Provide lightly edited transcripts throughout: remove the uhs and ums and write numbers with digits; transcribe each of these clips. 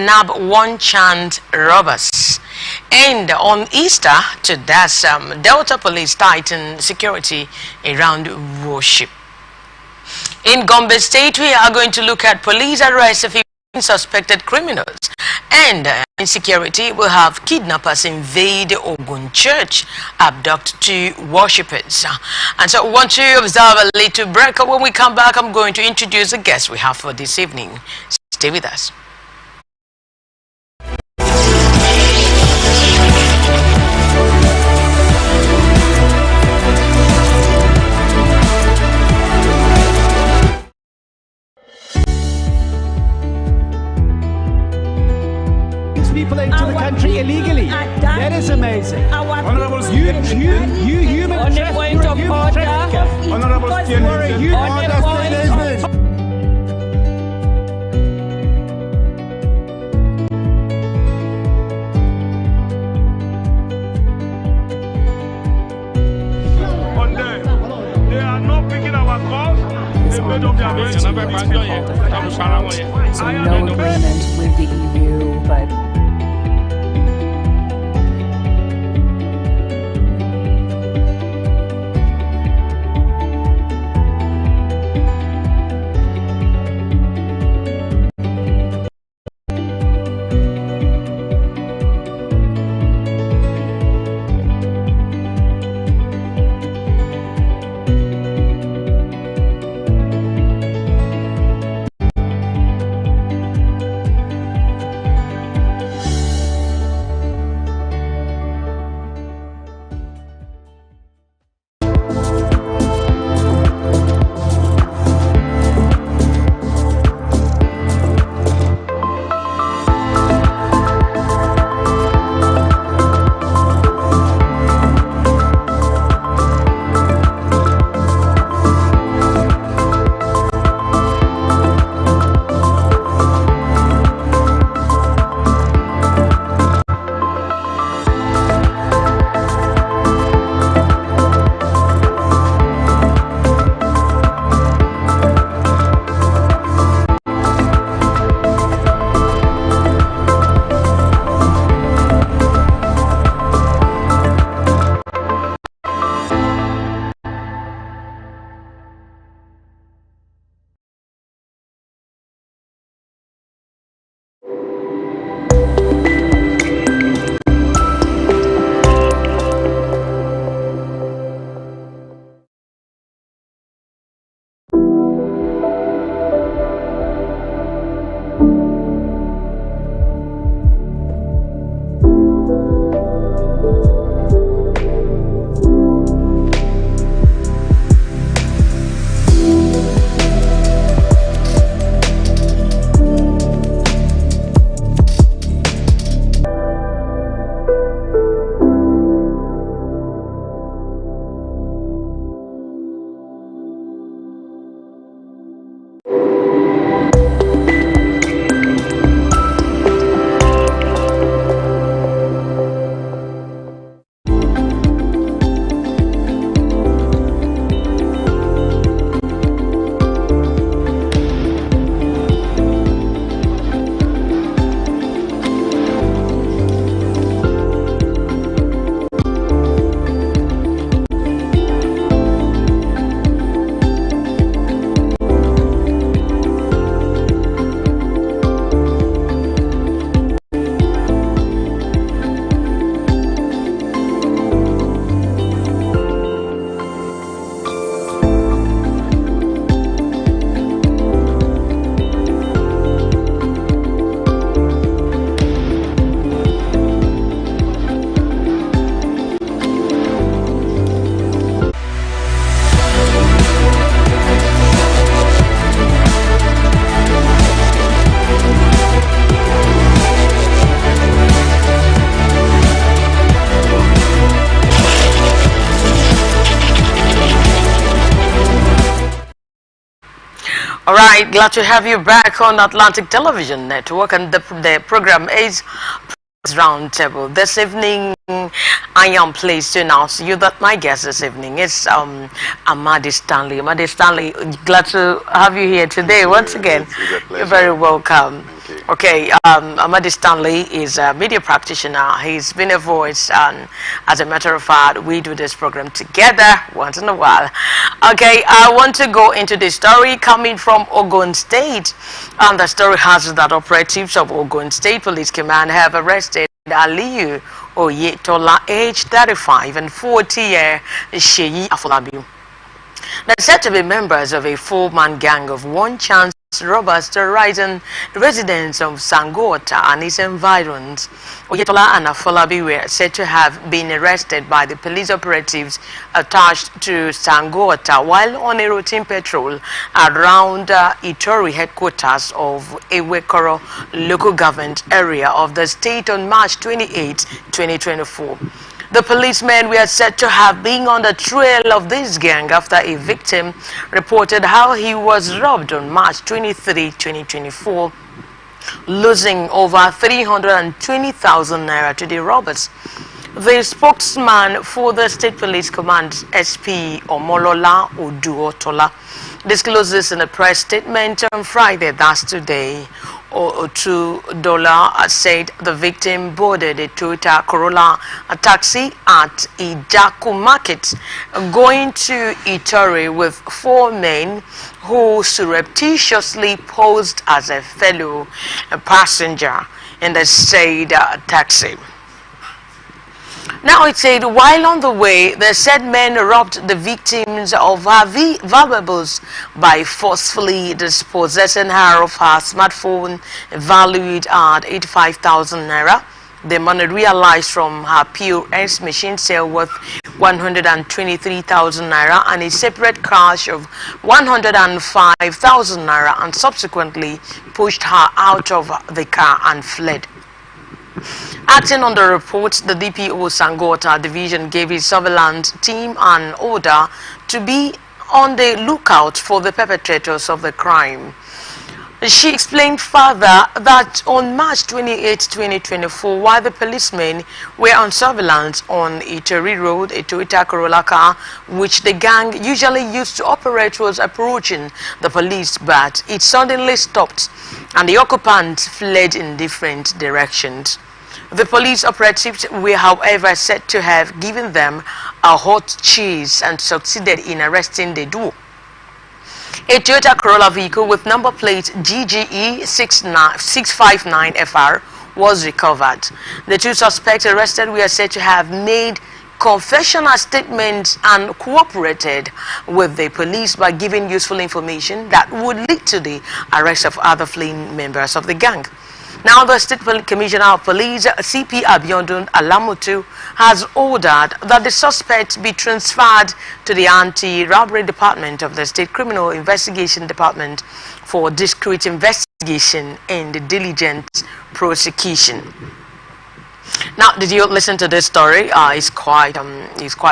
nab one chant robbers. And on Easter, to that, Delta Police tighten security around worship. In Gombe State, we are going to look at police arrests of suspected criminals. And insecurity will have kidnappers invade Ogun Church, abduct 2 worshippers. And so we want to observe a little break. When we come back, I'm going to introduce the guests we have for this evening. Stay with us. People into the country illegally. That is amazing. Honorable you human trafficker. Honorable they are not picking our calls. They made up their minds. So no agreement with the EU, but All right, glad to have you back on Atlantic Television Network, and the program is Roundtable. This evening, I am pleased to announce to you that my guest this evening is Amadi Stanley. Amadi Stanley, glad to have you here today once again. You're very welcome. Okay, Amadi Stanley is a media practitioner. He's been a voice, and as a matter of fact, we do this program together once in a while. Okay, I want to go into the story coming from Ogun State, and the story has that operatives of Ogun State Police Command have arrested Aliyu Oyetola, age 35, and 40-year Sheyi Afolabi. They're said to be members of a four-man gang of one-chance robbers terrorizing residents of Sangota and its environs. Oyetola and Afolabi were said to have been arrested by the police operatives attached to Sangota while on a routine patrol around Itori headquarters of Ewekoro local government area of the state on March 28, 2024. The policemen were said to have been on the trail of this gang after a victim reported how he was robbed on March 23, 2024, losing over 320,000 naira to the robbers. The spokesman for the State Police Command, SP Omolola Oduotola, disclosed this in a press statement on Friday, that's today. $2 said the victim boarded a Toyota Corolla taxi at Ijaku Market going to Itori with four men who surreptitiously posed as a fellow passenger in the said taxi. Now it said, while on the way, the said men robbed the victims of her valuables by forcefully dispossessing her of her smartphone valued at 85,000 naira. The money realized from her POS machine sale worth 123,000 naira and a separate cash of 105,000 naira, and subsequently pushed her out of the car and fled. Acting on the report, the DPO Sangota Division gave his surveillance team an order to be on the lookout for the perpetrators of the crime. She explained further that on March 28, 2024, while the policemen were on surveillance on Itori Road, a Toyota Corolla car, which the gang usually used to operate, was approaching the police, but it suddenly stopped and the occupants fled in different directions. The police operatives were, however, said to have given them a hot chase and succeeded in arresting the duo. A Toyota Corolla vehicle with number plate GGE 659FR was recovered. The two suspects arrested were said to have made confessional statements and cooperated with the police by giving useful information that would lead to the arrest of other fleeing members of the gang. Now, the State Commissioner of Police, CP Abiodun Alamutu, has ordered that the suspect be transferred to the Anti-Robbery Department of the State Criminal Investigation Department for discreet investigation and diligent prosecution. Now, did you listen to this story? It's quite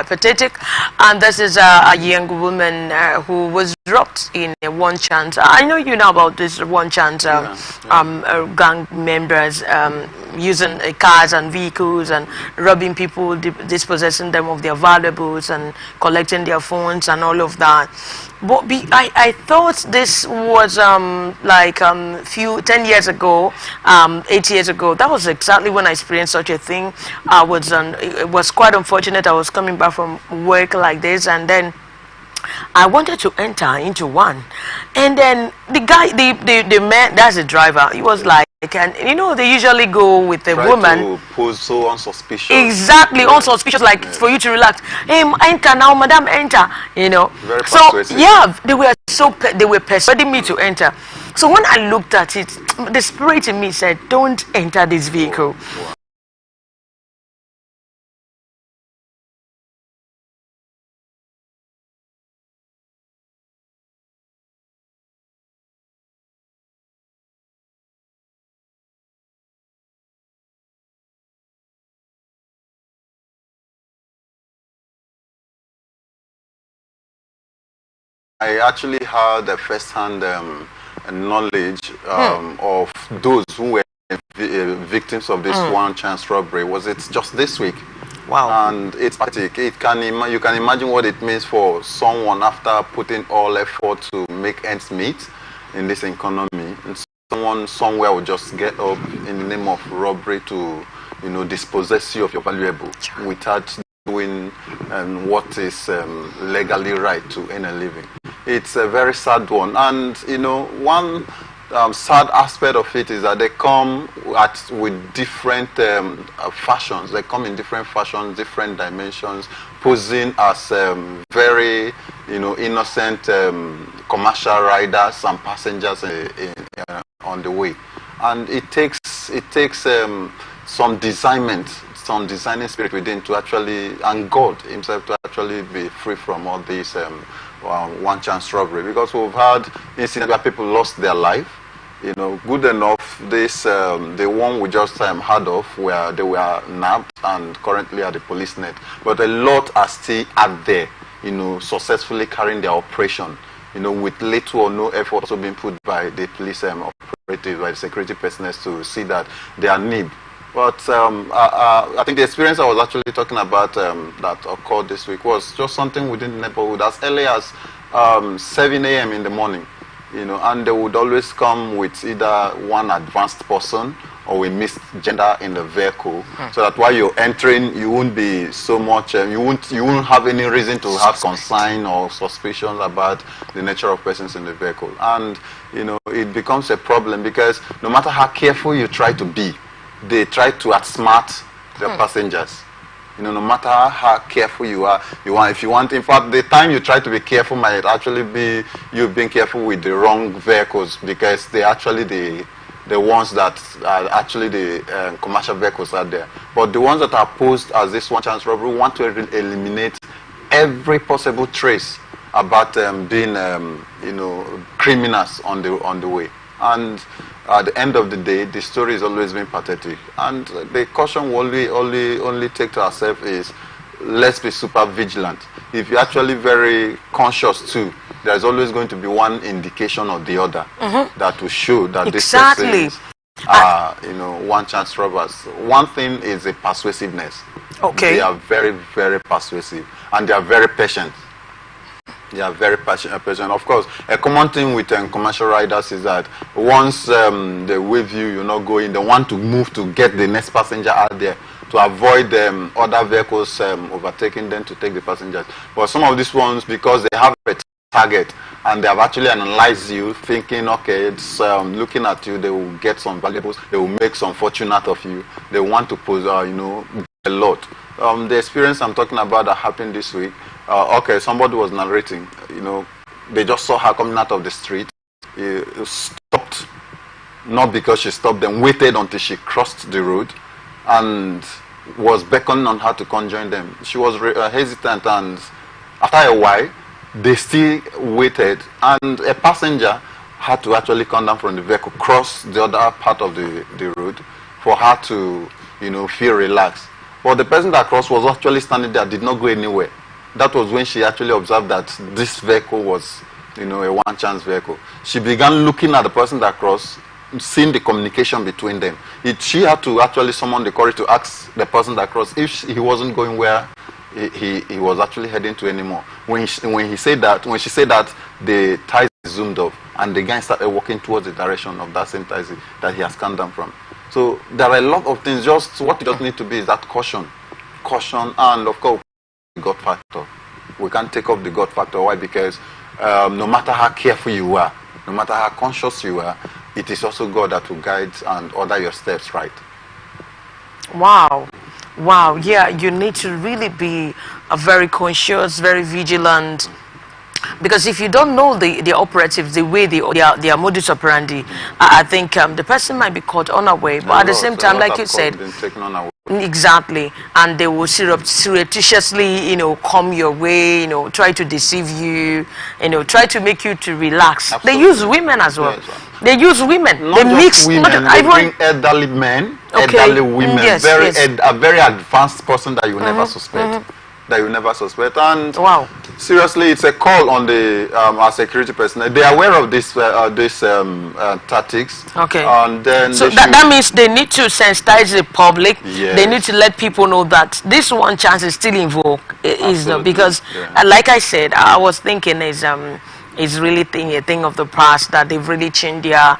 pathetic, and this is a young woman who was robbed in a one chance. I know you know about this one chance gang members using cars and vehicles and robbing people, dispossessing them of their valuables and collecting their phones and all of that. But I thought this was 10 years ago, 8 years ago. That was exactly when I experienced such a thing. It was quite unfortunate. I was coming back from work like this, and then I wanted to enter into one, and then the guy, the man, that's the driver. He was like, and you know, they usually go with a woman. To pose so unsuspicious. Exactly, unsuspicious, like for you to relax. Hey, enter now, madam, enter. You know. Very so persuasive. yeah, they were persuading me to enter. So when I looked at it, the spirit in me said, "Don't enter this vehicle." Wow. I actually had a first-hand knowledge of those who were victims of this one-chance robbery. Was it just this week? Wow. And it's pathetic. You can imagine what it means for someone after putting all effort to make ends meet in this economy. And someone someone somewhere will just get up in the name of robbery to, you know, dispossess you of your valuable without doing what is legally right to earn a living. It's a very sad one. And, you know, one sad aspect of it is that they come with different fashions. They come in different fashions, different dimensions, posing as very, you know, innocent commercial riders and passengers on the way. And it takes some designing spirit within to actually, and God himself to actually be free from all these one chance robbery, because we've had incidents where people lost their life. You know, good enough, this the one we just heard of, where they were nabbed and currently at the police net, but a lot are still out there, you know, successfully carrying their operation, you know, with little or no effort also being put by the police operatives, by the security personnel to see that they are nibbed. But I think the experience I was actually talking about that occurred this week was just something within the neighborhood as early as 7 a.m. in the morning, you know, and they would always come with either one advanced person or a mixed gender in the vehicle, so that while you're entering, you won't be so much, you won't have any reason to have concern or suspicions about the nature of persons in the vehicle. And, you know, it becomes a problem because no matter how careful you try to be, they try to outsmart the passengers. You know, no matter how careful you are, if you want, in fact, the time you try to be careful might actually be you being careful with the wrong vehicles, because they're actually the ones that are actually the commercial vehicles out there. But the ones that are posed as this one chance robbery want to eliminate every possible trace about being, you know, criminals on the way. And at the end of the day, the story has always been pathetic. And the caution we only take to ourselves is, let's be super vigilant. If you're actually very conscious too, there's always going to be one indication or the other that will show that these persons are, you know, one chance robbers. One thing is the persuasiveness. Okay. They are very, very persuasive, and they are very patient. They are very patient. Of course, a common thing with commercial riders is that once they wave you, you're not going, they want to move to get the next passenger out there to avoid other vehicles overtaking them to take the passengers. But some of these ones, because they have a target and they have actually analyzed you, thinking, okay, it's looking at you, they will get some valuables, they will make some fortune out of you. They want to pose, you know, a lot. The experience I'm talking about that happened this week. Okay, somebody was narrating, you know, they just saw her coming out of the street. He stopped, not because she stopped them, waited until she crossed the road and was beckoning on her to come join them. She was hesitant, and after a while, they still waited, and a passenger had to actually come down from the vehicle, cross the other part of the road for her to, you know, feel relaxed. But the person that crossed was actually standing there, did not go anywhere. That was when she actually observed that this vehicle was, you know, a one chance vehicle. She began looking at the person that crossed, seeing the communication between them. She had to actually summon the courage to ask the person that crossed if he wasn't going where he was actually heading to anymore. When she said that, the taxi zoomed off, and the guy started walking towards the direction of that same taxi that he has come down from. So there are a lot of things. Just what you just need to be is that caution, and of course, God factor. We can't take off the God factor. Why? Because no matter how careful you are, no matter how conscious you are, it is also God that will guide and order your steps right. Wow. Yeah, you need to really be very conscious, very vigilant, because if you don't know the operatives, the way their modus operandi, I think the person might be caught unaware. But at the same time, like you said, exactly, and they will surreptitiously, you know, come your way, you know, try to deceive you, you know, try to make you to relax. Absolutely. They use women as well. Yes, they use women. Not they mix women. They bring elderly men, elderly women, a very advanced person that you never suspect. That you never suspect. And wow, seriously, it's a call on the our security personnel. They are aware of this tactics. Okay. And then so that means they need to sensitize the public. Yes. They need to let people know that this one chance is still in vogue. Is because, like I said, I was thinking is is really a thing of the past, that they've really changed their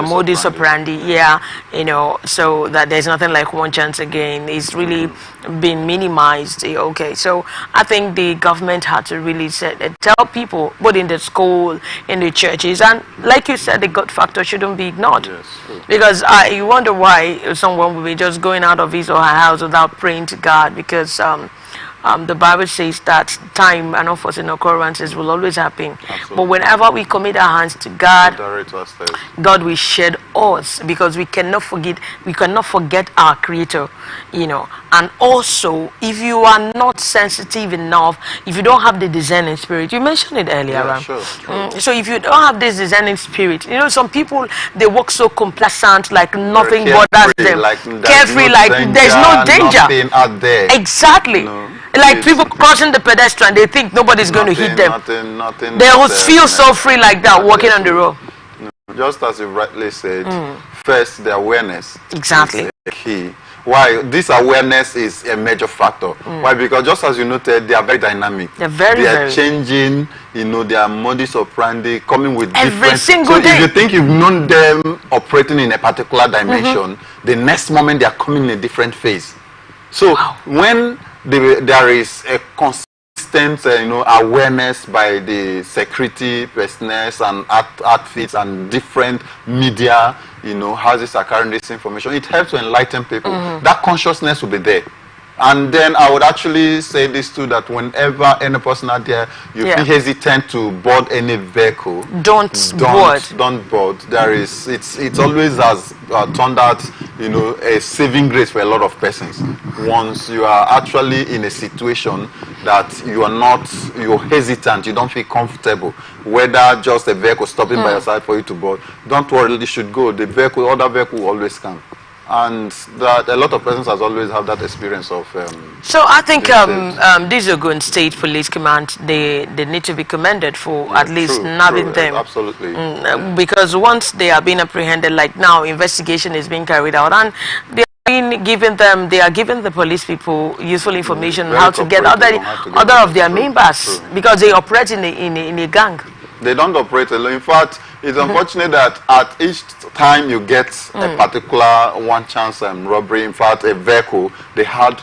modus operandi. Yeah, you know, so that there's nothing like one chance again. It's really been minimized. Okay, so I think the government had to really tell people, both in the school, in the churches, and like you said, the God factor shouldn't be ignored. Yes, because you wonder why someone will be just going out of his or her house without praying to God, because the Bible says that time and unforeseen occurrences will always happen. Absolutely. But whenever we commit our hands to God, God will shed us, because we cannot forget our Creator, you know. And also, if you are not sensitive enough, if you don't have the discerning spirit, you mentioned it earlier, yeah, right? sure. So if you don't have this discerning spirit, you know, some people, they walk so complacent, like nothing bothers them, carefree, like there's no danger, nothing out there. Exactly. No. Like people crossing the pedestrian, they think nobody's going to hit them. Nothing They will feel so free like that, walking on the road. No, just as you rightly said, first the awareness Exactly. is key. Why? This awareness is a major factor. Why? Because just as you noted, they are very dynamic. They're very changing, you know, their modus operandi, coming with every different. single day. If you think you've known them operating in a particular dimension, the next moment they are coming in a different phase. So when there is a consistent, you know, awareness by the security personnel and outfits and different media, you know, houses are carrying this information, it helps to enlighten people. That consciousness will be there. And then I would actually say this too, that whenever any person out there, you feel hesitant to board any vehicle, don't board. There is, it's always has turned out, you know, a saving grace for a lot of persons. Once you are actually in a situation that you're hesitant, you don't feel comfortable, whether just a vehicle stopping by your side for you to board, don't worry, you should go. The vehicle, other vehicle will always come. And that a lot of persons has always have that experience of. So I think this Ogun State Police Command, they need to be commended for at least nabbing them. Absolutely. Because once they are being apprehended, like now, investigation is being carried out, and they are giving the police people useful information on how to get other of their members, because they operate in a gang. They don't operate alone. In fact, it's unfortunate that at each time you get a particular one chance robbery, in fact, a vehicle, they had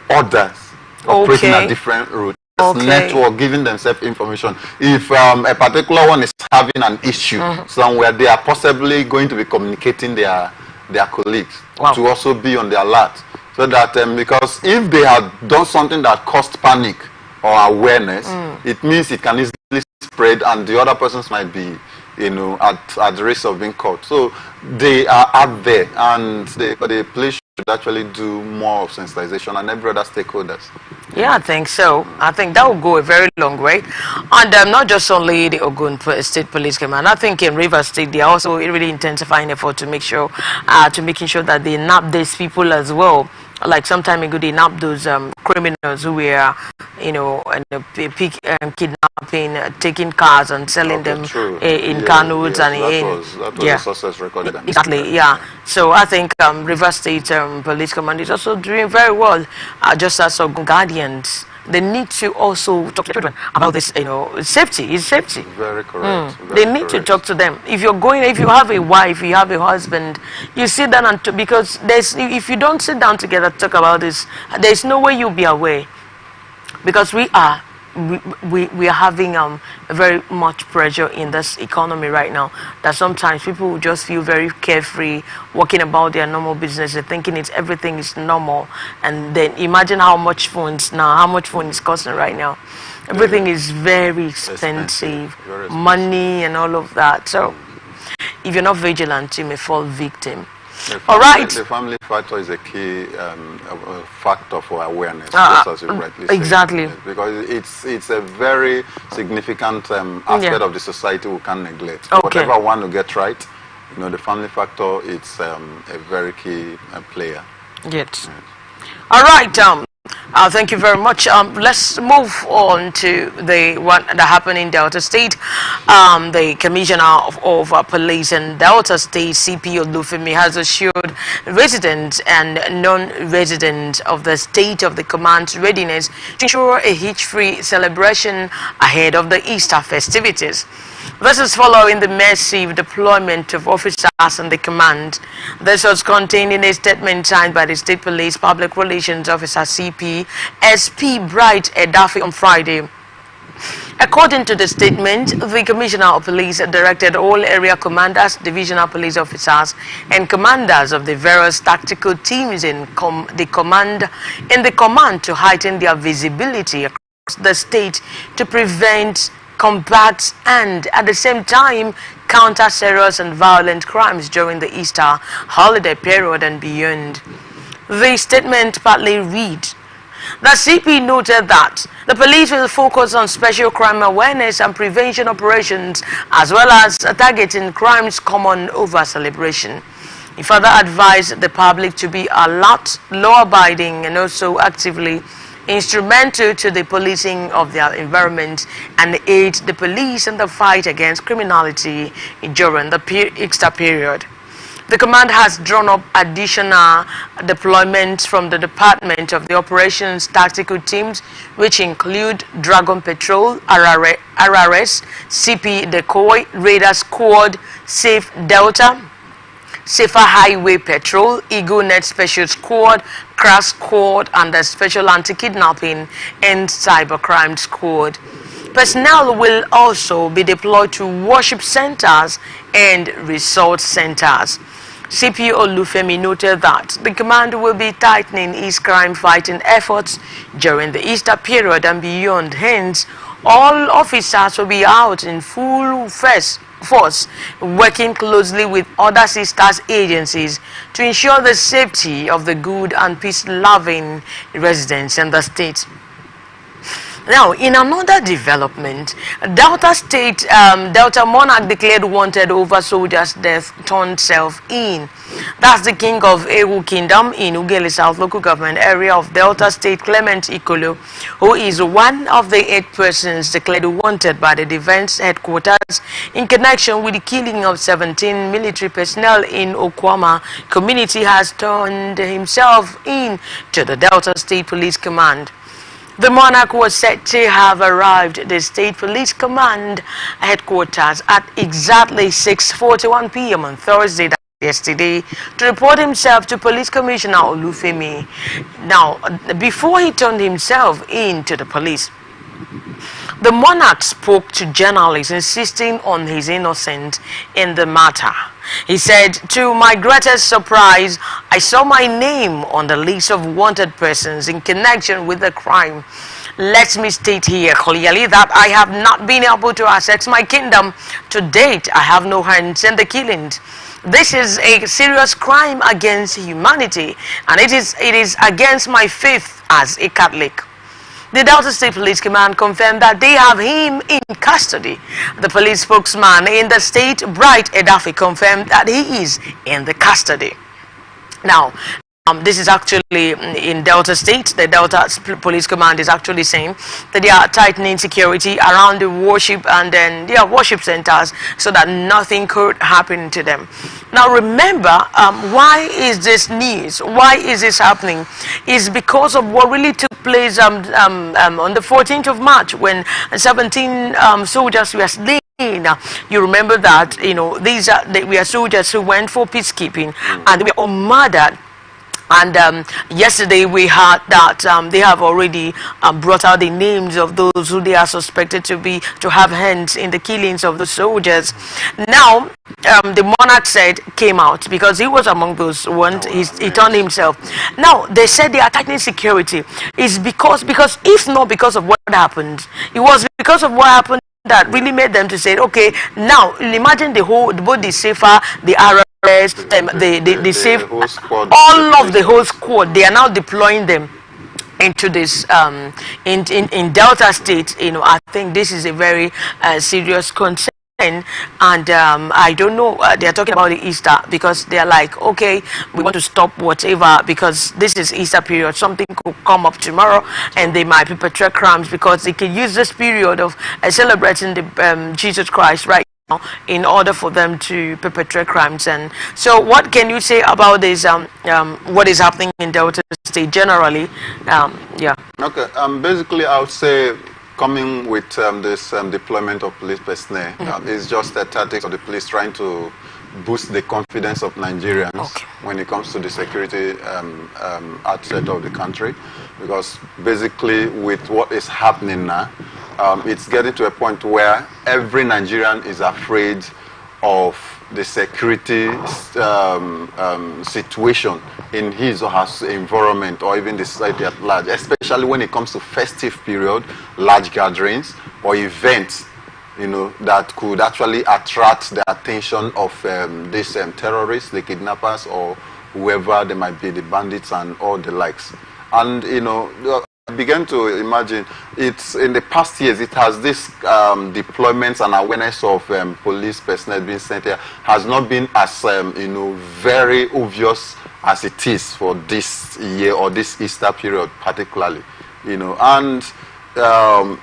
others operating at different routes. Network giving themselves information. If a particular one is having an issue somewhere, they are possibly going to be communicating their colleagues to also be on the alert. So that because if they had done something that caused panic or awareness, it means it can easily spread, and the other persons might be, you know, at risk of being caught. So they are out there, and the police should actually do more of sensitization and every other stakeholders. Yeah, I think so. I think that will go a very long way. And not just only the Ogun State Police Command. I think in Rivers State, they are also really intensifying effort to make sure, making sure that they nab these people as well. Like some time ago, they nabbed those criminals who were, you know, kidnapping, taking cars and selling them in canoes and that was a success recorded. Exactly, yeah. So I think River State Police Command is also doing very well, just as guardians. They need to also talk to children about this, you know, safety. Is safety. Very correct. They need to talk to them. If you have a wife, you have a husband, you sit down and because if you don't sit down together to talk about this, there's no way you'll be aware. Because we are having very much pressure in this economy right now, that sometimes people will just feel very carefree walking about their normal business and thinking everything is normal. And then imagine how much phone is costing right now. Everything is very expensive, money and all of that. So if you're not vigilant, you may fall victim. All right. The family factor is a key factor for awareness, just as you rightly said. Exactly. Because it's a very significant aspect of the society we can't neglect. Okay. Whatever one to get right, you know, the family factor is a very key player. Yes. All right. Thank you very much. Let's move on to the one that happened in Delta State. The Commissioner of Police in Delta State, CP Olufemi, has assured residents and non-residents of the state of the command's readiness to ensure a hitch-free celebration ahead of the Easter festivities. This is following the massive deployment of officers in the command. This was contained in a statement signed by the State Police Public Relations Officer CP SP Bright Edafi on Friday. According to the statement, the Commissioner of Police directed all area commanders, divisional police officers, and commanders of the various tactical teams in the command to heighten their visibility across the state to prevent, combat, and at the same time counter serious and violent crimes during the Easter holiday period and beyond. The statement partly reads: the CP noted that the police will focus on special crime awareness and prevention operations as well as targeting crimes common over celebration. He further advised the public to be alert, law-abiding, and also actively instrumental to the policing of their environment and aid the police in the fight against criminality during the Easter period. The command has drawn up additional deployments from the Department of the Operations Tactical Teams, which include Dragon Patrol, RRS, CP Decoy, Radar Squad, Safe Delta, Safer Highway Patrol, Eagle Net Special Squad, Crash Squad, and the Special Anti-Kidnapping and Cybercrime Squad. Personnel will also be deployed to worship centers and resort centers. CP Olufemi noted that the command will be tightening its crime-fighting efforts during the Easter period and beyond. Hence, all officers will be out in full force, working closely with other sisters agencies to ensure the safety of the good and peace-loving residents in the state. Now, in another development, Delta State, Delta Monarch declared wanted over soldiers' death turned self-in. That's the king of Ewu Kingdom in Ughelli South local government area of Delta State, Clement Ikolo, who is one of the 8 persons declared wanted by the defense headquarters in connection with the killing of 17 military personnel in Okwama community, has turned himself in to the Delta State Police Command. The monarch was said to have arrived at the State Police Command headquarters at exactly 6:41 p.m. on Thursday, yesterday, to report himself to Police Commissioner Olufemi. Now, before he turned himself in to the police, the monarch spoke to journalists, insisting on his innocence in the matter. He said, "To my greatest surprise, I saw my name on the list of wanted persons in connection with the crime. Let me state here clearly that I have not been able to access my kingdom. To date, I have no hands in the killings. This is a serious crime against humanity, and it is against my faith as a Catholic." The Delta State Police Command confirmed that they have him in custody. The police spokesman in the state, Bright Edafi, confirmed that he is in the custody. Now, this is actually in Delta State. The Delta Police Command is actually saying that they are tightening security around the worship and then their worship centers so that nothing could happen to them. Now remember, why is this news? Why is this happening? Is because of what really took place on the 14th of March when 17 soldiers were slain. You remember that, you know, these were soldiers who went for peacekeeping and they were all murdered. And yesterday we heard that they have already brought out the names of those who they are suspected to have hands in the killings of the soldiers. Now the monarch came out because he was among those ones. He turned himself. Now they said they are tightening security is because if not because of what happened, it was because of what happened that really made them to say, okay, now imagine both the Safer, the RRS, the Safe, all of the whole squad. They are now deploying them into this in Delta State. You know, I think this is a very serious concern. And I don't know, they're talking about the Easter because they're like, okay, we want to stop whatever because this is Easter period. Something could come up tomorrow and they might perpetrate crimes because they can use this period of celebrating the Jesus Christ right now in order for them to perpetrate crimes. And so what can you say about this, what is happening in Delta State generally? Yeah. Okay, basically I would say coming with this deployment of police personnel is just the tactics of the police trying to boost the confidence of Nigerians when it comes to the security aspect of the country. Because basically with what is happening now, it's getting to a point where every Nigerian is afraid of the security situation in his or her environment or even the society at large, especially when it comes to festive period, large gatherings or events, you know, that could actually attract the attention of these terrorists, the kidnappers, or whoever they might be, the bandits and all the likes. And, you know, I began to imagine it's in the past years it has this deployments and awareness of police personnel being sent here has not been as you know, very obvious as it is for this year or this Easter period particularly, you know. And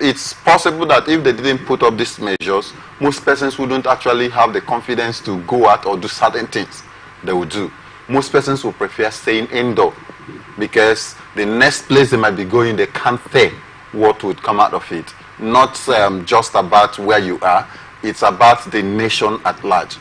it's possible that if they didn't put up these measures, most persons wouldn't actually have the confidence to go out or do certain things they would do. Most persons would prefer staying indoor, because the next place they might be going, they can't say what would come out of it. Not just about where you are, it's about the nation at large.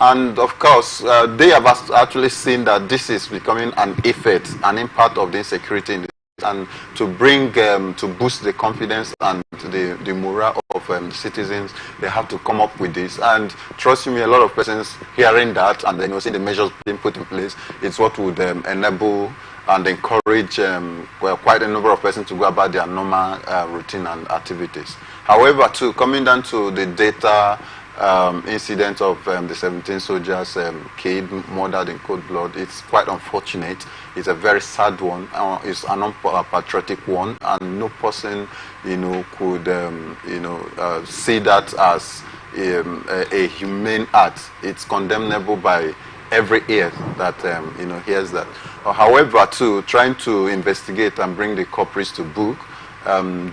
And of course, they have actually seen that this is becoming an effect, an impact of the insecurity in the and to bring, to boost the confidence and the morale of the citizens, they have to come up with this. And trust me, a lot of persons hearing that and then seeing the measures being put in place, it's what would enable and encourage well, quite a number of persons to go about their normal routine and activities. However, too, coming down to the data incident of the 17 soldiers killed, murdered in cold blood, it's quite unfortunate. It's a very sad one. It's an unpatriotic one, and no person, you know, could, you know, see that as a humane act. It's condemnable by every ear that you know, hears that. However, too, trying to investigate and bring the culprits to book,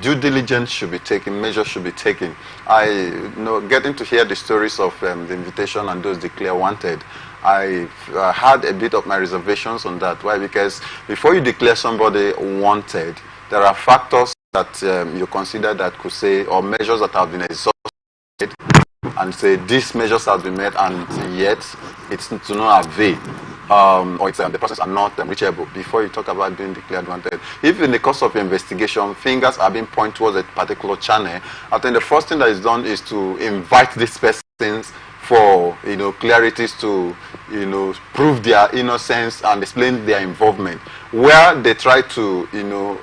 due diligence should be taken, measures should be taken. Getting to hear the stories of the invitation and those declared wanted, I had a bit of my reservations on that. Why? Because before you declare somebody wanted, there are factors that you consider that could say, or measures that have been exhausted, and say these measures have been met and yet it's to no avail. Or it's, the process are not reachable before you talk about being declared wanted. If in the course of your investigation fingers are being pointed towards a particular channel, I think the first thing that is done is to invite these persons for, you know, clarities to, you know, prove their innocence and explain their involvement. Where they try to, you know,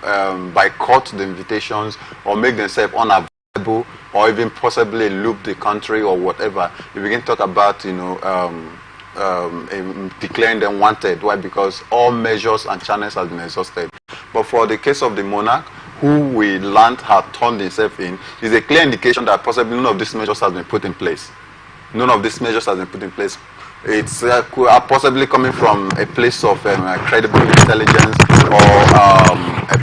boycott the invitations or make themselves unavailable or even possibly loop the country or whatever, you begin to talk about, you know, declaring them wanted. Why? Because all measures and channels have been exhausted. But for the case of the monarch, who we learned had turned himself in, is a clear indication that possibly none of these measures has been put in place. None of these measures has been put in place. It's possibly coming from a place of credible intelligence or a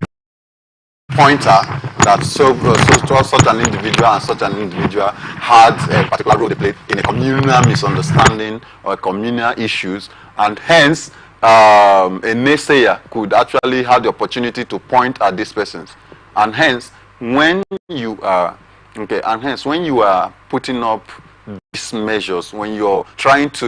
pointer that such an individual and such an individual had a particular role they played in a communal misunderstanding or communal issues, and hence a naysayer could actually have the opportunity to point at these persons. And hence, when you are putting up these measures, when you're trying to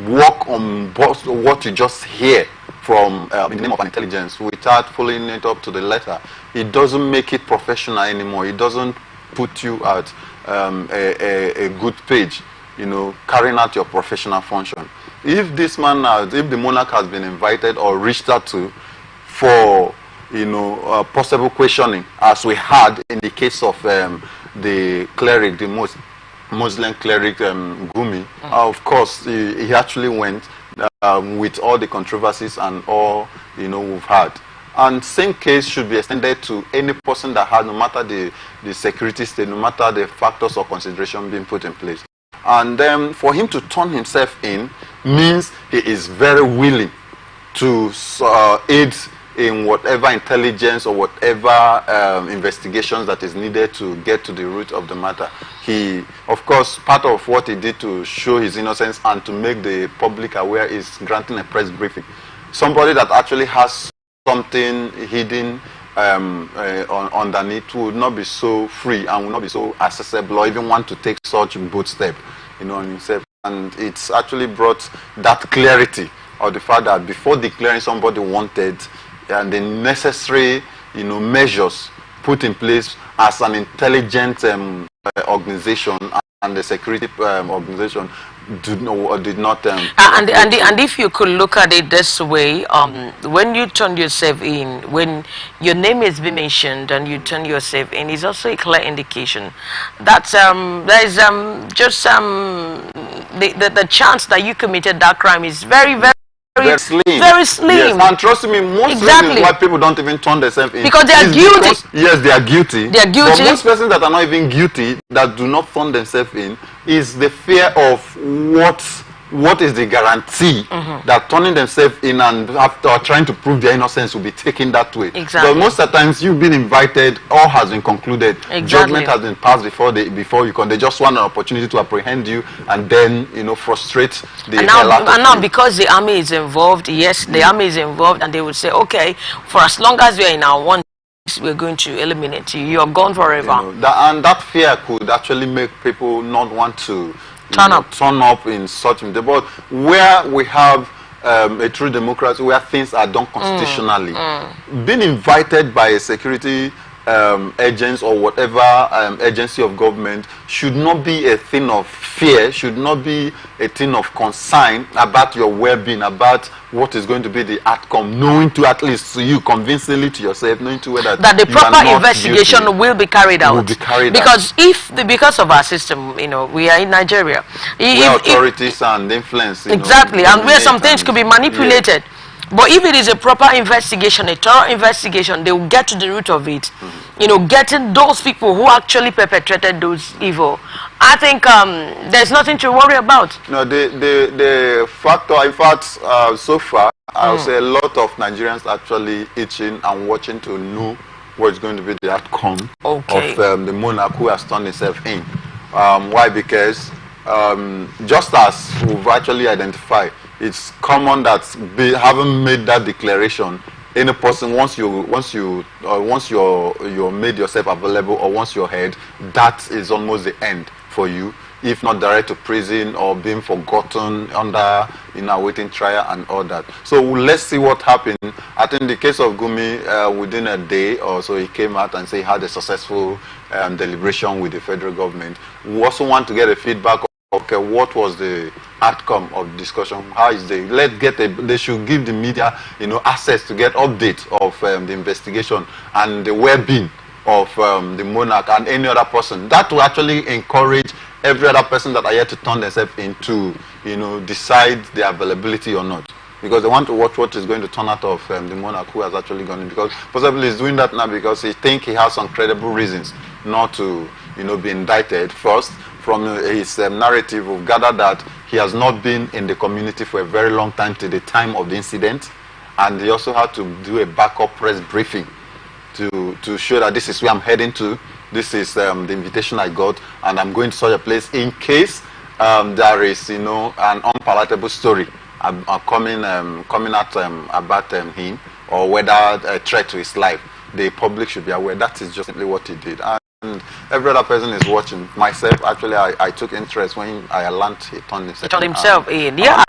work on what you just hear from in the name of an intelligence without following it up to the letter, it doesn't make it professional anymore. It doesn't put you at a good page, you know, carrying out your professional function. If this man, if the monarch has been invited or reached out to for, you know, possible questioning, as we had in the case of the cleric, the Muslim cleric Gumi, of course he actually went with all the controversies and all, you know, we've had. And same case should be extended to any person that has, no matter the security state, no matter the factors or consideration being put in place. And then for him to turn himself in means he is very willing to aid in whatever intelligence or whatever investigations that is needed to get to the root of the matter. He, of course, part of what he did to show his innocence and to make the public aware is granting a press briefing. Somebody that actually has something hidden underneath would not be so free and would not be so accessible or even want to take such bold step, on himself. And it's actually brought that clarity of the fact that before declaring somebody wanted, and the necessary, measures put in place as an intelligent organization and the security organization did not. And if you could look at it this way, when you turn yourself in, when your name is being mentioned and you turn yourself in, is also a clear indication that there is just the chance that you committed that crime is very, very. Very slim. Very slim. Yes, and trust me, most reasons why people don't even turn themselves in. Because they are guilty. Yes, they are guilty. They are guilty. But most persons that are not even guilty, that do not turn themselves in, is the fear of what is the guarantee that turning themselves in and after trying to prove their innocence will be taken that way. Exactly. But most of the times you've been invited, all has been concluded, judgment has been passed before you come. They just want an opportunity to apprehend you and then frustrate the hell out of you. And now because the army is involved, yes, the army is involved, and they would say, okay, for as long as we are in our one, we're going to eliminate you. You're gone forever. And that fear could actually make people not want to turn up in such a, but where we have a true democracy, where things are done constitutionally, being invited by a security agents or whatever agency of government should not be a thing of fear, should not be a thing of concern about your well-being, about what is going to be the outcome, knowing to at least to you convincingly to yourself, knowing to whether that the proper investigation will be carried out. Because of our system, we are in Nigeria. Where authorities and influence. Exactly, and where some things could be manipulated. Yes. But if it is a proper investigation, a thorough investigation, they will get to the root of it. Getting those people who actually perpetrated those evil. I think there's nothing to worry about. No, the factor, in fact, so far, I would say a lot of Nigerians actually itching and watching to know what is going to be the outcome of the monarch who has turned himself in. Why? Because just as we've actually identified, it's common that having made that declaration, any person once you made yourself available or once you're heard, that is almost the end for you, if not direct to prison or being forgotten under awaiting trial and all that. So let's see what happened. I think the case of Gumi, within a day or so, he came out and said he had a successful deliberation with the federal government. We also want to get a feedback of, okay, what was the outcome of discussion? How is they should give the media access to get updates of the investigation and the well-being of the monarch and any other person. That will actually encourage every other person that are yet to turn themselves into decide their availability or not, because they want to watch what is going to turn out of the monarch who has actually gone in, because possibly he's doing that now because he thinks he has some credible reasons not to be indicted. First, from his narrative, we've gathered that he has not been in the community for a very long time till the time of the incident, and he also had to do a backup press briefing to show that this is where I'm heading to, this is the invitation I got, and I'm going to such a place in case there is an unpalatable story coming out about him, or whether a threat to his life. The public should be aware. That is just simply what he did. And every other person is watching. Myself, actually, I took interest when I learned he turned himself in. Yeah,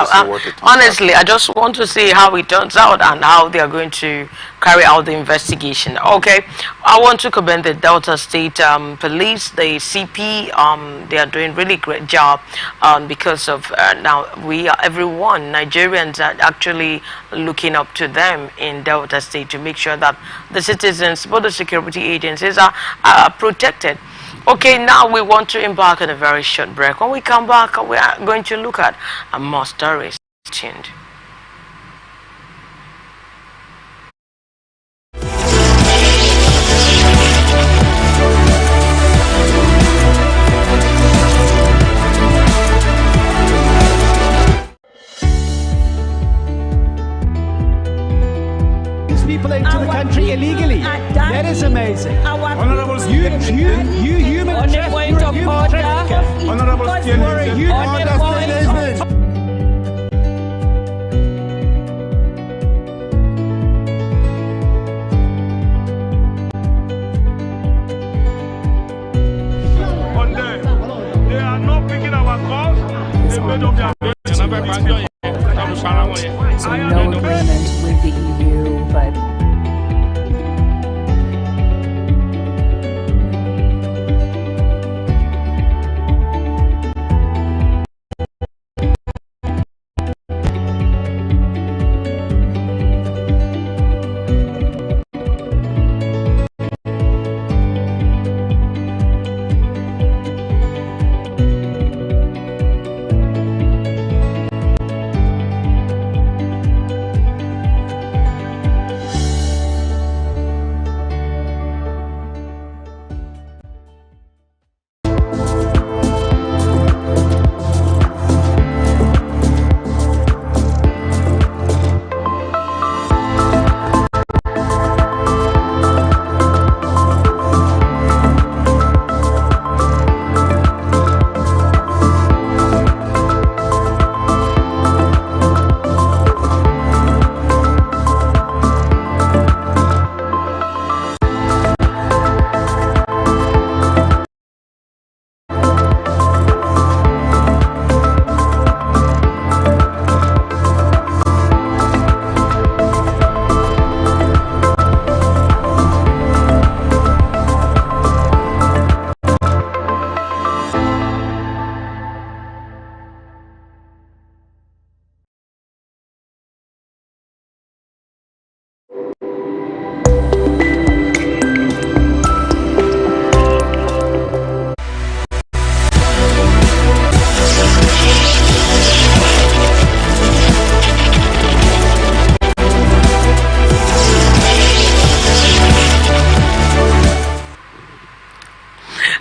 honestly, I just want to see how it turns out and how they are going to carry out the investigation. Okay, I want to commend the Delta State Police, the CP. They are doing really great job because of now everyone, Nigerians are actually looking up to them in Delta State to make sure that the citizens, both the security agencies, are protected. Okay, now we want to embark on a very short break. When we come back, we are going to look at more stories. Stay tuned. people into the country illegally. That is amazing. Honorable You human trafficker. Honorable You're a human They are not picking our calls. They made up their So no agreement with the EU, but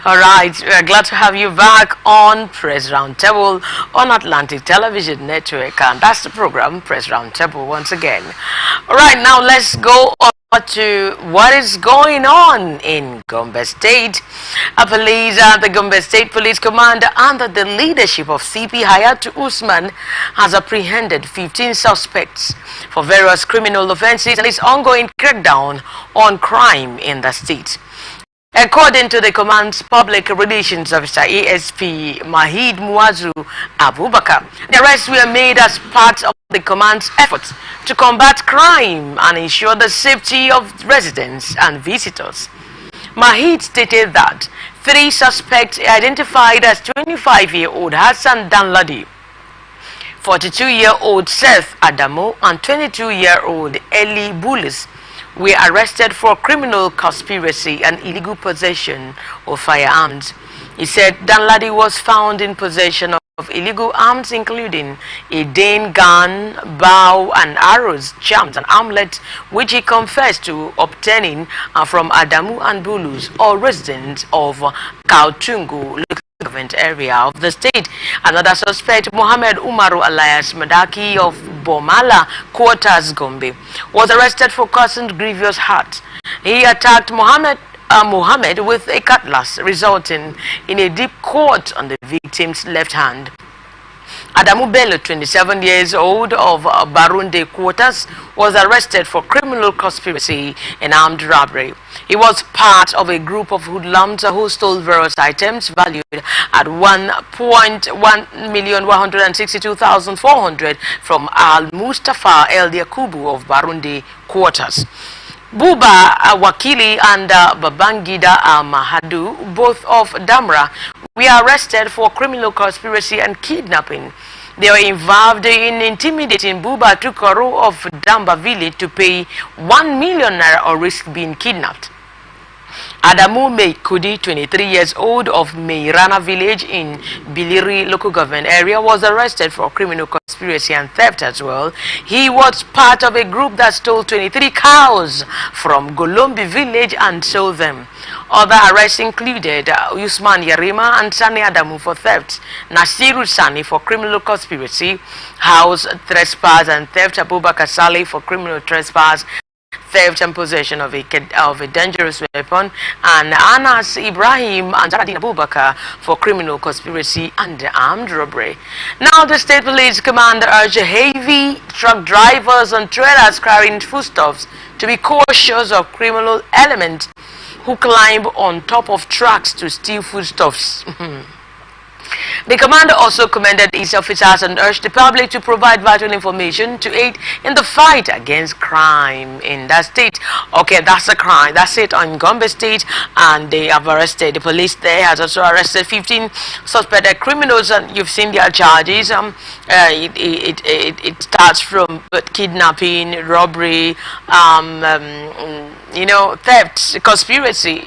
All right, we're glad to have you back on Press Roundtable on Atlantic Television Network, and that's the program, Press Roundtable, once again. All right, now let's go on to what is going on in Gombe State. The Gombe State Police Command, under the leadership of CP Hayatu Usman, has apprehended 15 suspects for various criminal offenses and its ongoing crackdown on crime in the state. According to the command's public relations officer, ASP Mahid Muazu Abubakar, the arrests were made as part of the command's efforts to combat crime and ensure the safety of residents and visitors. Mahid stated that 3 suspects identified as 25-year-old Hassan Danladi, 42-year-old Seth Adamo, and 22-year-old Eli Bullis were arrested for criminal conspiracy and illegal possession of firearms. He said Danladi was found in possession of illegal arms, including a Dane gun, bow and arrows, charms and armlets, which he confessed to obtaining from Adamu and Bulus, all residents of Kautungu local government area of the state. Another suspect, Mohammed Umaru alias Madaki of Bomala Quarters, Gombe, was arrested for causing grievous hurt. He attacked Mohammed with a cutlass, resulting in a deep cut on the victim's left hand. Adamu Bello, 27 years old of Barunde Quarters, was arrested for criminal conspiracy and armed robbery. He was part of a group of hoodlums who stole various items valued at 1,162,400 from Al Mustafa El Yakubu of Barunde Quarters. Buba Wakili and Babangida Mahadu, both of Damra, were arrested for criminal conspiracy and kidnapping. They were involved in intimidating Buba Tukoro of Damba village to pay 1 million naira or risk being kidnapped. Adamu Meikudi, 23 years old of Meirana village in Biliri local government area, was arrested for criminal conspiracy and theft as well. He was part of a group that stole 23 cows from Golombi village and sold them. Other arrests included Usman Yarima and Sani Adamu for theft, Nasiru Sani for criminal conspiracy, house trespass and theft, Abubakar Saleh for criminal trespass, theft and possession of a dangerous weapon, and Anas Ibrahim and Zaradin Abubakar for criminal conspiracy and armed robbery. Now, the State Police Commander urged heavy truck drivers and trailers carrying foodstuffs to be cautious of criminal elements who climb on top of trucks to steal foodstuffs. The commander also commended his officers and urged the public to provide vital information to aid in the fight against crime in that state. Okay, that's a crime. That's it on Gombe State, and they have arrested. The police there has also arrested 15 suspected criminals, and you've seen their charges. It starts from kidnapping, robbery, theft, conspiracy,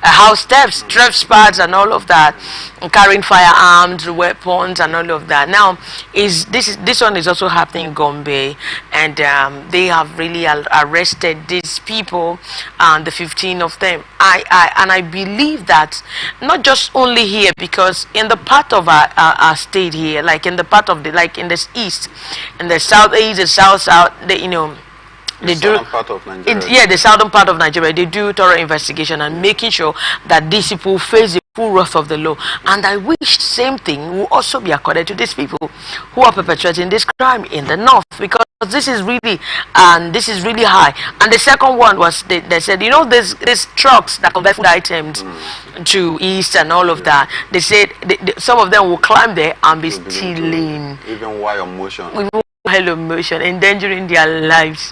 house thefts, trespass, and all of that, and carrying firearms, weapons, and all of that. Now, this one is also happening in Gombe, and they have really arrested these people, and the 15 of them. I believe that not just only here, because in the part of our state here, like in the part of in the east, in the southeast, the south, the southern part of Nigeria. The southern part of Nigeria, they do thorough investigation and making sure that these people face the full wrath of the law. And I wish same thing will also be accorded to these people who are perpetrating this crime in the north, because this is really high. And the second one was they said, these trucks that convert food items to east and all of that. They said some of them will climb there and be stealing, even while motion. Motion, endangering their lives.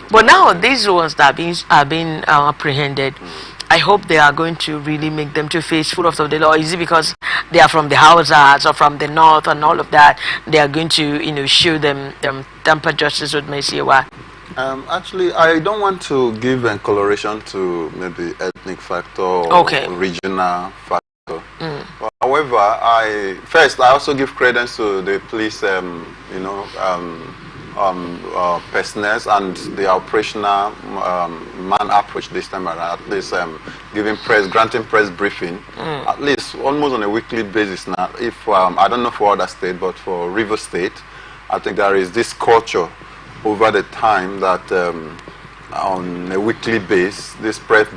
But now these ones that are being apprehended, I hope they are going to really make them to face full of the law. Is it because they are from the Hausas or from the north and all of that? They are going to show them temper justice with mercy. Actually, I don't want to give a coloration to maybe ethnic factor or regional factor. However, I also give credence to the police, personnel and the operational man approach this time around. At least granting press briefing, at least almost on a weekly basis now. If I don't know for other state, but for River State, I think there is this culture over the time that on a weekly basis, this press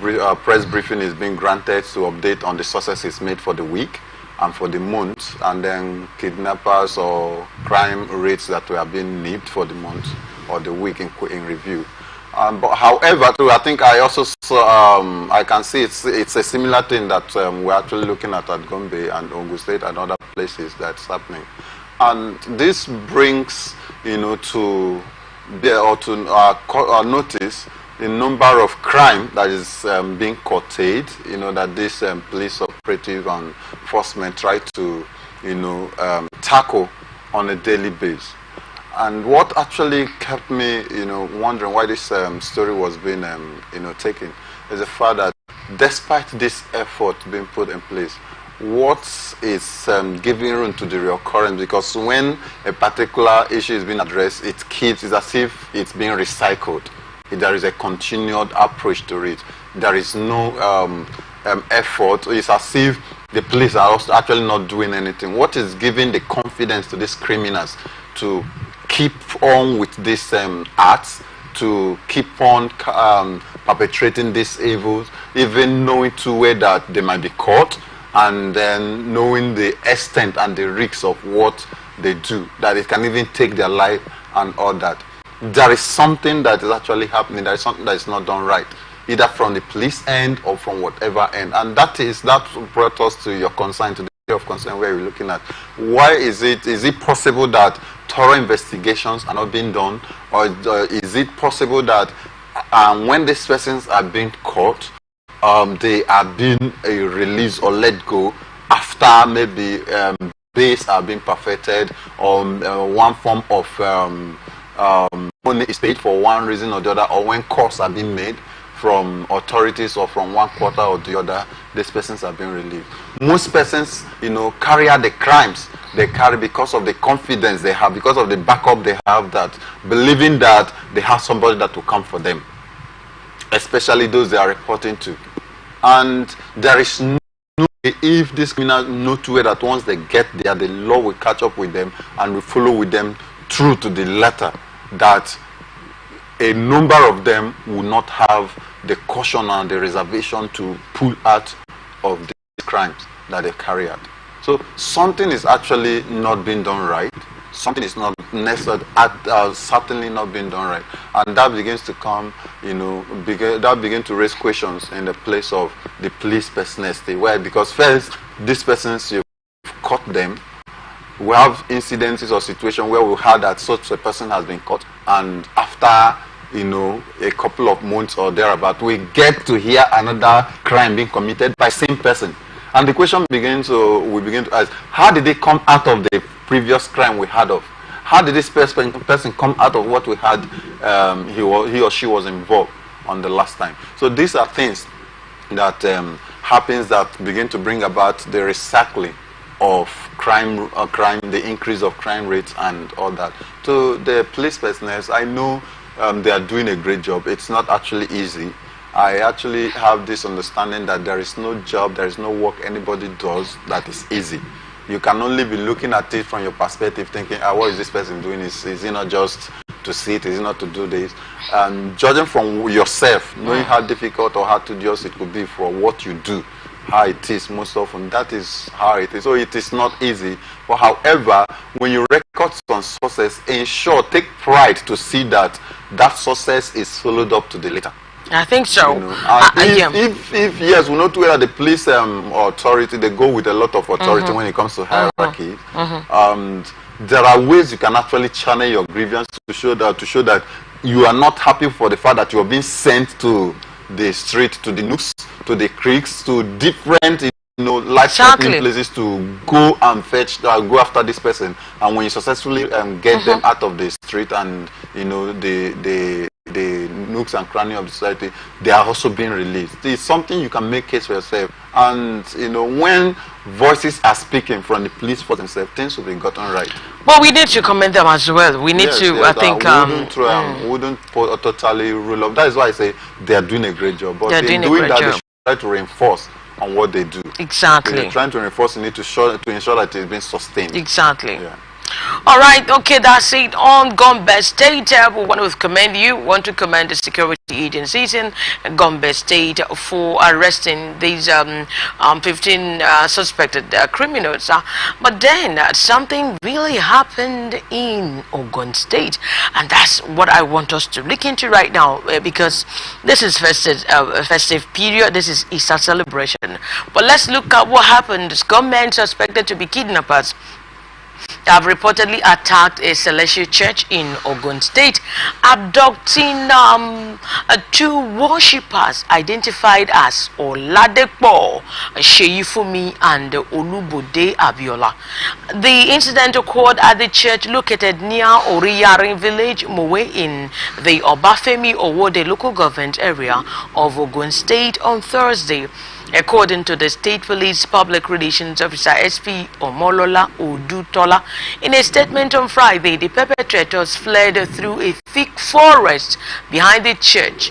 briefing is being granted to update on the successes made for the week and for the month, and then kidnappers or crime rates that were being nipped for the month or the week in review. But however, too, I think I also saw, I can see it's a similar thing that we're actually looking at Gombe and Ogun State and other places that's happening. And this brings, to notice the number of crime that is being curtailed, that this police operative and enforcement try to, tackle on a daily basis. And what actually kept me, wondering why this story was being, taken is the fact that despite this effort being put in place, what is giving room to the reoccurrence? Because when a particular issue is being addressed, it's as if it's being recycled. There is a continued approach to it. There is no effort. It's as if the police are also actually not doing anything. What is giving the confidence to these criminals to keep on with these acts, to keep on perpetrating these evils, even knowing too well that they might be caught, and then knowing the extent and the risks of what they do, that it can even take their life and all that. There is something that is actually happening. There is something that is not done right, either from the police end or from whatever end. And that brought us to your concern, to the area of concern where we're looking at. Why is it possible that thorough investigations are not being done, or is it possible that when these persons are being caught, they are being released or let go after maybe bails are being perfected, or one form of money is paid for one reason or the other, or when calls are being made from authorities or from one quarter or the other, these persons are being relieved. Most persons, carry out the crimes they carry because of the confidence they have, because of the backup they have, that believing that they have somebody that will come for them, especially those they are reporting to. And there is no way, if these criminals know to it, that once they get there, the law will catch up with them and will follow with them through to the letter, that a number of them will not have the caution and the reservation to pull out of the crimes that they carry out. So something is actually not being done right. Something is not necessarily, certainly not being done right, and that begins to come, that begin to raise questions in the place of the police personnel state. Why? Because first, these persons, you've caught them. We have incidences or situations where we heard that such a person has been caught, and after a couple of months or thereabout, we get to hear another crime being committed by same person. And the question we begin to ask, how did they come out of the previous crime we had of? How did this person come out of what we had, he or she was involved on the last time? So these are things that happens that begin to bring about the recycling of crime, the increase of crime rates and all that. To the police personnel, I know they are doing a great job. It's not actually easy. I actually have this understanding that there is no job, there is no work anybody does that is easy. You can only be looking at it from your perspective, thinking, what is this person doing? Is he not just to sit? Is he not to do this? Judging from yourself, knowing how difficult or how tedious it could be for what you do, how it is most often, that is how it is. So it is not easy. But however, when you record some success, ensure, take pride to see that that success is followed up to the letter. I think so. If yes, we know too that the police authority, they go with a lot of authority when it comes to hierarchy. There are ways you can actually channel your grievance to show that you are not happy for the fact that you are being sent to the street, to the nooks, to the creeks, to different life-threatening places to go and fetch, go after this person. And when you successfully get them out of the street and the nooks and crannies of the society, they are also being released. It's something you can make case for yourself. And when voices are speaking from the police for themselves, things will be gotten right. But we need to commend them as well. We need to, I think, wouldn't totally rule up. That is why I say they are doing a great job. But in doing that, they should try to reinforce on what they do. Exactly. If they're trying to reinforce, you need to ensure that it's being sustained. Exactly. Yeah. All right, okay, that's it on Gombe State. We want to commend the security agencies in Gombe State for arresting these 15 suspected criminals. But then something really happened in Ogun State, and that's what I want us to look into right now, because this is festive period. This is Easter celebration. But let's look at what happened. Gunmen suspected to be kidnappers have reportedly attacked a celestial church in Ogun State, abducting two worshippers identified as Oladepo Sheyifumi and Olubode Abiola. The incident occurred at the church located near Oriyarin village, Mowe, in the Obafemi Owode local government area of Ogun State on Thursday. According to the State Police Public Relations Officer SP Omolola Odutola, in a statement on Friday, the perpetrators fled through a thick forest behind the church.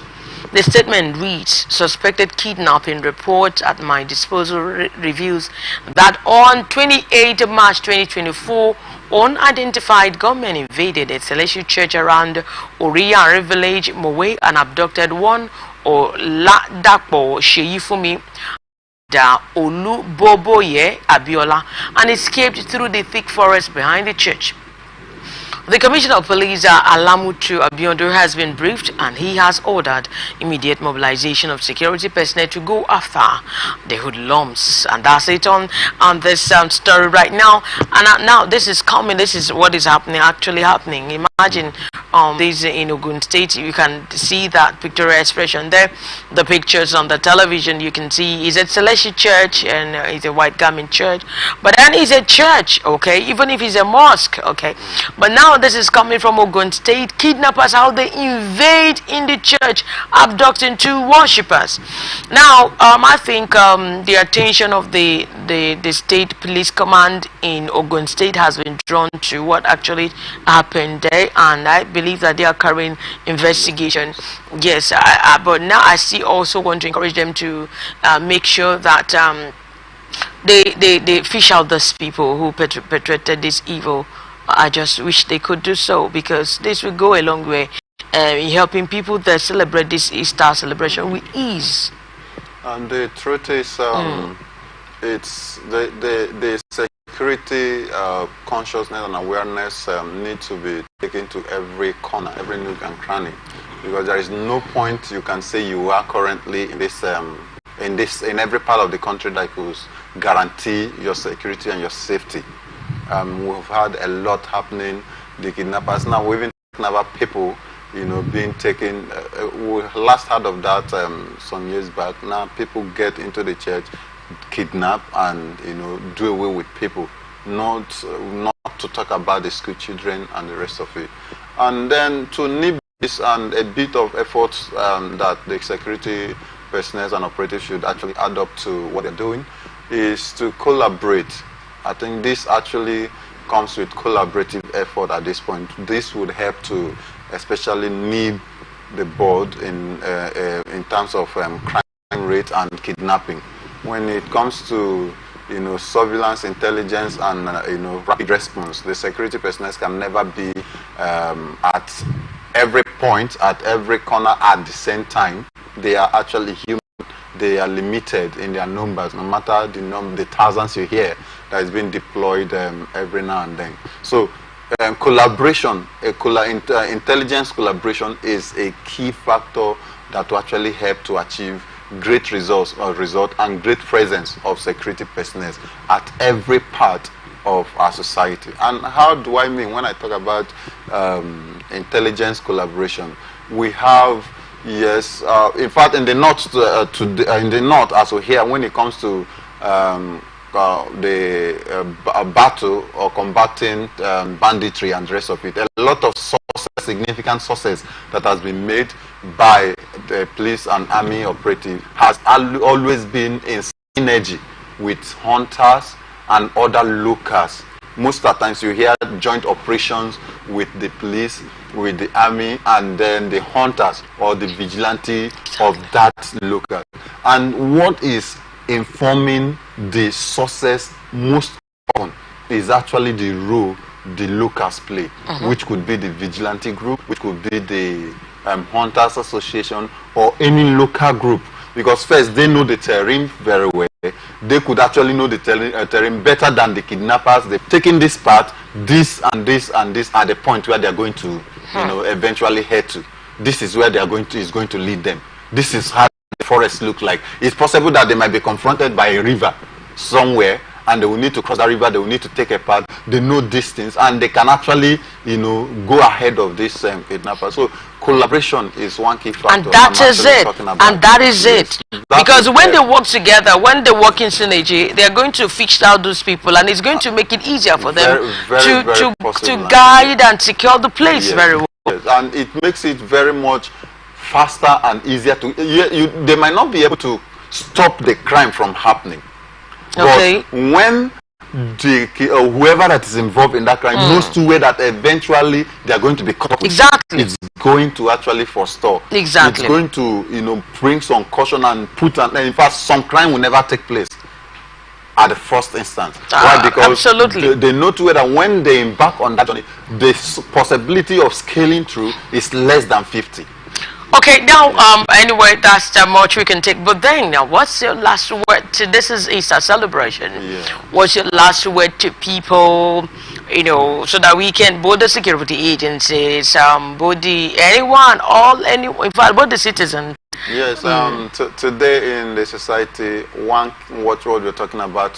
The statement reads, "Suspected kidnapping report at my disposal reveals that on 28 March 2024, unidentified gunmen invaded a celestial church around Oriyare village, Mowe, and abducted one Oladapo Sheyifumi Oluboboye Abiola and escaped through the thick forest behind the church." The Commissioner of Police, Alamutu Abiondo, has been briefed, and he has ordered immediate mobilization of security personnel to go after the hoodlums. And that's it on this story right now. And now this is coming. This is what is actually happening. Imagine this in Ogun State. You can see that pictorial expression there. The pictures on the television, you can see is a celestial church, and it's a white garment church. But then it's a church, okay, even if it's a mosque, okay. But now this is coming from Ogun State. Kidnappers, how they invade in the church, abducting two worshippers. Now, I think the attention of the state police command in Ogun State has been drawn to what actually happened there, and I believe that they are carrying investigation. Yes, but now I also want to encourage them to make sure that they fish out those people who perpetrated this evil. I just wish they could do so, because this will go a long way helping people that celebrate this Easter celebration with ease? And the truth is, it's the security consciousness and awareness need to be taken to every corner, every nook and cranny, because there is no point you can say you are currently in every part of the country that could guarantee your security and your safety. We've had a lot happening. The kidnappers, now we've even talking about people, being taken. We last heard of that some years back. Now people get into the church, kidnap, and do away with people. Not to talk about the school children and the rest of it. And then to nib this, and a bit of efforts that the security personnel and operatives should actually add up to what they're doing, is to collaborate. I think this actually comes with collaborative effort at this point. This would help to especially nib the board in terms of crime rate and kidnapping. When it comes to surveillance, intelligence, and rapid response, the security personnel can never be at every point, at every corner at the same time. They are actually human. They are limited in their numbers, no matter the thousands you hear that is being deployed every now and then. So collaboration, intelligence collaboration is a key factor that will actually help to achieve great results and great presence of security personnel at every part of our society. And how do I mean when I talk about intelligence collaboration? We have, yes, in fact, in the north, as we hear, when it comes to the battle or combating banditry and the rest of it, a lot of significant sources that has been made by the police and army operative has always been in synergy with hunters and other locals. Most of the times you hear joint operations with the police, with the army, and then the hunters or the vigilante of that local. And what is informing the sources most often is actually the role the locals play, which could be the vigilante group, which could be the hunters association, or any local group. Because first, they know the terrain very well. They could actually know the terrain better than the kidnappers. They've taken this part, this and this and this at the point where they're going to, eventually head to. This is where they are going to, is going to lead them. This is how the forest look like. It's possible that they might be confronted by a river somewhere, and they will need to cross the river, they will need to take a path. They know distance, and they can actually, go ahead of this kidnapper. So collaboration is one key factor. And that is it. And that is it. Because when they work together, when they work in synergy, they are going to fix out those people, and it's going to make it easier for them to guide and secure the place very well. Yes. And it makes it very much faster and easier to. They might not be able to stop the crime from happening. Okay. But when whoever that is involved in that crime knows to where that eventually they are going to be caught. Exactly. It's going to actually forestall. Exactly. It's going to bring some caution and in fact some crime will never take place at the first instance. Why? Because absolutely. They know to where that when they embark on that journey, the possibility of scaling through is less than 50. Okay, now, anyway, that's much we can take. But then, now, what's your last word to this is Easter celebration? Yeah. What's your last word to people, so that we can, both the security agencies, both the, in fact, both the citizens. Yes, today in the society, what we're talking about